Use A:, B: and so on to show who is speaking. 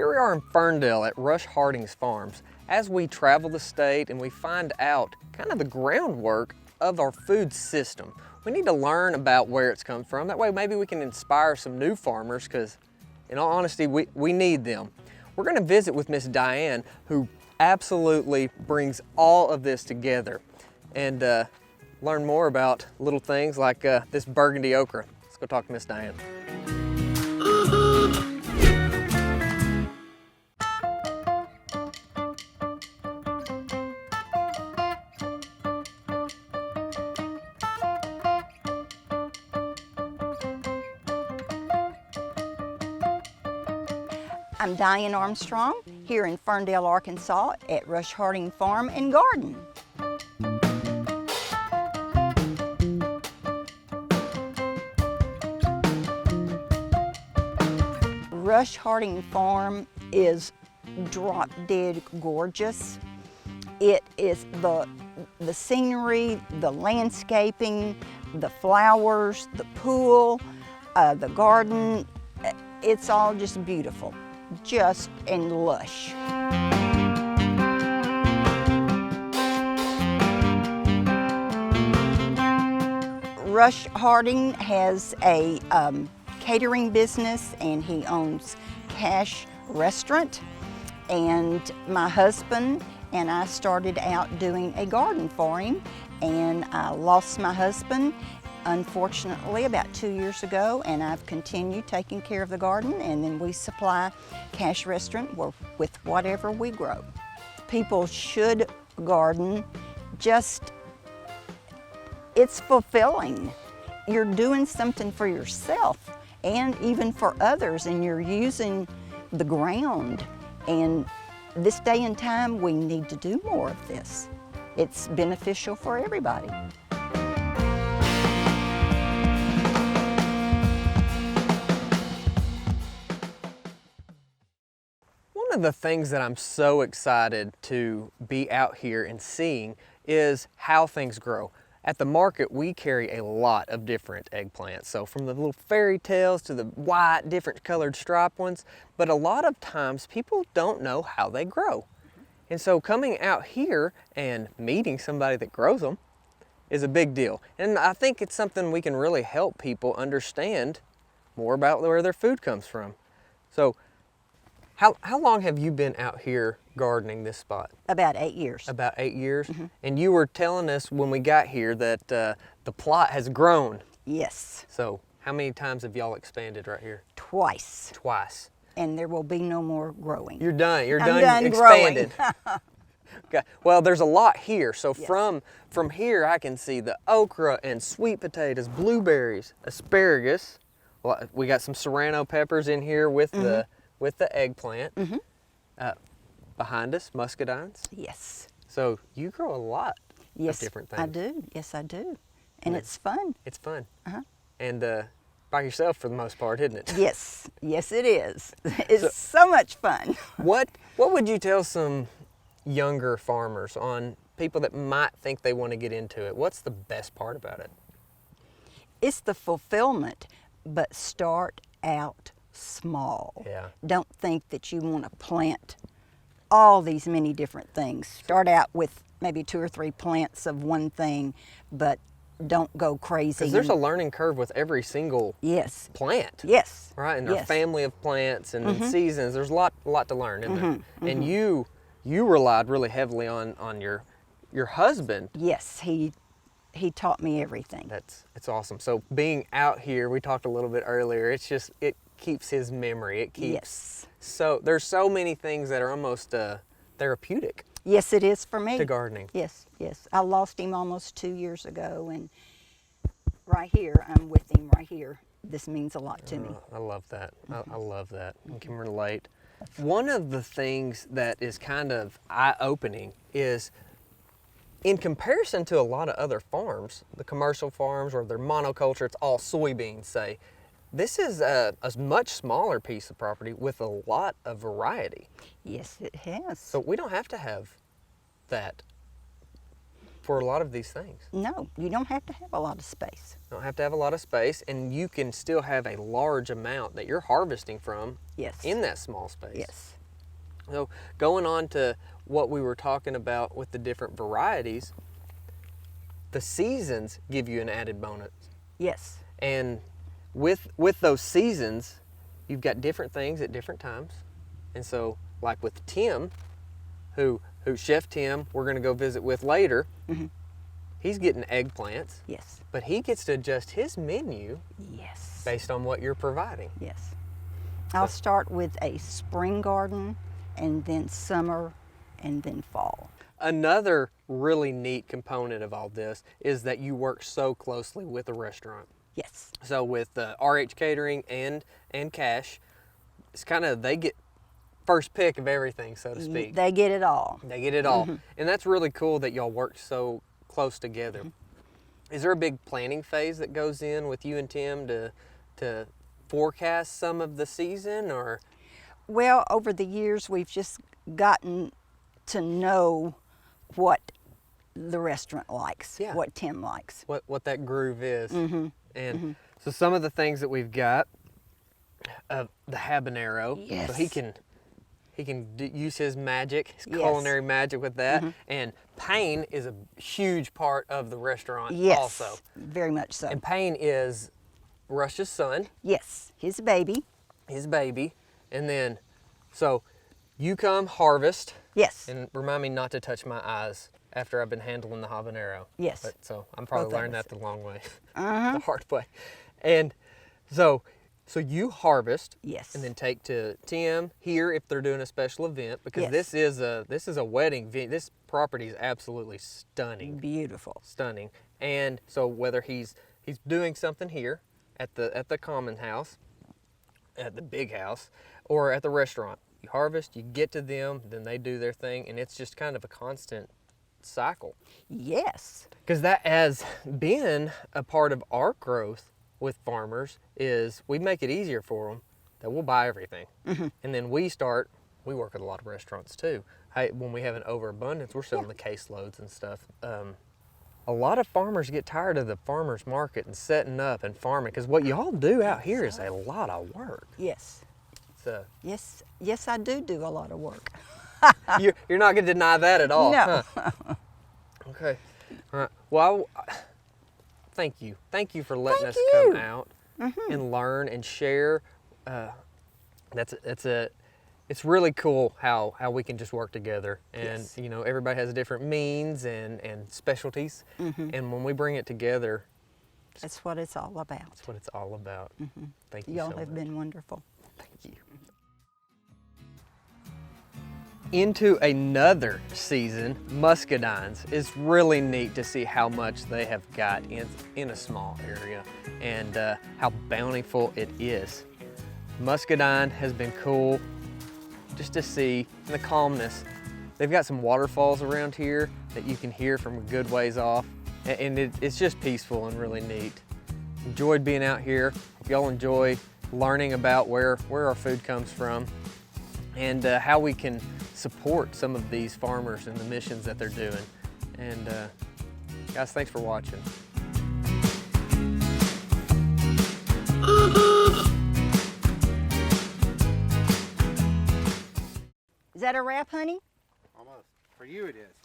A: Here we are in Ferndale at Rush Harding's Farms as we travel the state and we find out kind of the groundwork of our food system. We need to learn about where it's come from. That way maybe we can inspire some new farmers, because in all honesty, we need them. We're going to visit with Miss Diane, who absolutely brings all of this together, and learn more about little things like this burgundy okra. Let's go talk to Miss Diane.
B: I'm Diane Armstrong here in Ferndale, Arkansas at Rush Harding Farm and Garden. Rush Harding Farm is drop dead gorgeous. It is the scenery, the landscaping, the flowers, the pool, the garden. It's all just beautiful. Just and lush. Rush Harding has a catering business, and he owns Cash Restaurant. And my husband and I started out doing a garden for him, and I lost my husband unfortunately about 2 years ago, and I've continued taking care of the garden, and then we supply Cash Restaurant with whatever we grow. People should garden. It's fulfilling. You're doing something for yourself and even for others, and you're using the ground. And this day and time, we need to do more of this. It's beneficial for everybody.
A: One of the things that I'm so excited to be out here and seeing is how things grow. At the market, we carry a lot of different eggplants. So from the little fairy tales to the white, different colored striped ones, but a lot of times people don't know how they grow. And so coming out here and meeting somebody that grows them is a big deal. And I think it's something we can really help people understand more about where their food comes from. So how long have you been out here gardening this spot?
B: About 8 years.
A: About 8 years?
B: Mm-hmm.
A: And you were telling us when we got here that the plot has grown.
B: Yes.
A: So how many times have y'all expanded right here?
B: Twice.
A: Twice.
B: And there will be no more growing.
A: You're done. You're
B: I'm
A: done expanded. Okay. Well, there's a lot here. So
B: yes.
A: from here, I can see the okra and sweet potatoes, blueberries, asparagus. Well, we got some serrano peppers in here with
B: mm-hmm.
A: with the eggplant.
B: Mm-hmm.
A: Behind us, muscadines.
B: Yes.
A: So you grow a lot of different things.
B: I do. Yes, I do. And it's fun.
A: It's fun.
B: Uh-huh.
A: And by yourself for the most part, isn't it?
B: Yes. Yes, it is. It's so much fun.
A: What would you tell some younger farmers, on people that might think they want to get into it? What's the best part about it?
B: It's the fulfillment, but start out small.
A: Yeah.
B: Don't think that you want to plant all these many different things. Start out with maybe 2 or 3 plants of one thing, but don't go crazy.
A: Because there's a learning curve with every single
B: yes.
A: plant.
B: Yes.
A: Right? And
B: yes.
A: a family of plants and
B: mm-hmm.
A: seasons. There's a lot to learn, isn't there?
B: Mm-hmm.
A: And you relied really heavily on your husband.
B: Yes, he taught me everything.
A: It's awesome. So being out here, we talked a little bit earlier, it keeps his memory. It keeps
B: yes.
A: So there's so many things that are almost therapeutic.
B: Yes, it is for me.
A: To gardening.
B: Yes, yes. I lost him almost 2 years ago, and right here, I'm with him right here. This means a lot to me.
A: I love that.
B: Mm-hmm.
A: I love that. I can relate. One of the things that is kind of eye-opening is, in comparison to a lot of other farms, the commercial farms or their monoculture, it's all soybeans, say. This is a much smaller piece of property with a lot of variety.
B: Yes, it has.
A: So we don't have to have that for a lot of these things.
B: No, you don't have to have a lot of space.
A: You don't have to have a lot of space, and you can still have a large amount that you're harvesting from
B: Yes.
A: in that small space.
B: Yes.
A: So going on to what we were talking about with the different varieties, the seasons give you an added bonus.
B: Yes.
A: And with those seasons, you've got different things at different times. And so like with Tim, who Chef Tim we're going to go visit with later, he's getting eggplants.
B: Yes.
A: But he gets to adjust his menu
B: Yes.
A: based on what you're providing.
B: Yes. I'll start with a spring garden, and then summer, and then fall.
A: Another really neat component of all this is that you work so closely with a restaurant.
B: Yes.
A: So with RH Catering and Cash, it's kind of, they get first pick of everything, so to speak.
B: They get it all.
A: They get it all. And that's really cool that y'all work so close together. Is there a big planning phase that goes in with you and Tim to forecast some of the season, or?
B: Well, over the years, we've just gotten to know what the restaurant likes,
A: Yeah.
B: what Tim likes.
A: What that groove is. And so some of the things that we've got, the habanero.
B: Yes.
A: So he can use his magic, his
B: Yes.
A: culinary magic with that. And Payne is a huge part of the restaurant
B: Yes,
A: also.
B: very much so.
A: And Payne is Rush's son,
B: Yes, his baby.
A: his baby. And then, so you come harvest.
B: Yes.
A: And remind me not to touch my eyes after I've been handling the habanero.
B: Yes.
A: But, so I'm probably
B: Both of
A: learning
B: us.
A: that the long way, the hard way. And so you harvest.
B: Yes.
A: And then take to Tim here if they're doing a special event, because
B: Yes.
A: this is a wedding venue. This property is absolutely stunning.
B: Beautiful.
A: Stunning. And so whether he's doing something here at the common house, at the big house, or at the restaurant, you harvest, you get to them, then they do their thing, and it's just kind of a constant cycle.
B: Yes.
A: Because that has been a part of our growth with farmers, is we make it easier for them that we'll buy everything. And then we work at a lot of restaurants too. When we have an overabundance, we're selling the caseloads and stuff. A lot of farmers get tired of the farmer's market and setting up and farming, because what y'all do out here is a lot of work.
B: Yes.
A: So
B: Yes. Yes, I do a lot of work.
A: you're not going to deny that at all.
B: No.
A: Huh? Okay. All right. Well, thank you. Thank you for letting us come out and learn and share. It's really cool how we can just work together, and
B: Yes.
A: you know, everybody has different means and specialties, and when we bring it together,
B: That's what it's all about.
A: that's what it's all about. Thank you
B: Y'all
A: so
B: have
A: much.
B: been wonderful.
A: Thank you. Into another season, muscadines. It's really neat to see how much they have got in a small area, and how bountiful it is. Muscadine has been cool just to see the calmness. They've got some waterfalls around here that you can hear from a good ways off, and it's just peaceful and really neat. Enjoyed being out here. Hope y'all enjoy learning about where our food comes from, and how we can support some of these farmers and the missions that they're doing. And guys, thanks for watching.
B: Is that a wrap, honey?
C: Almost. For you it is.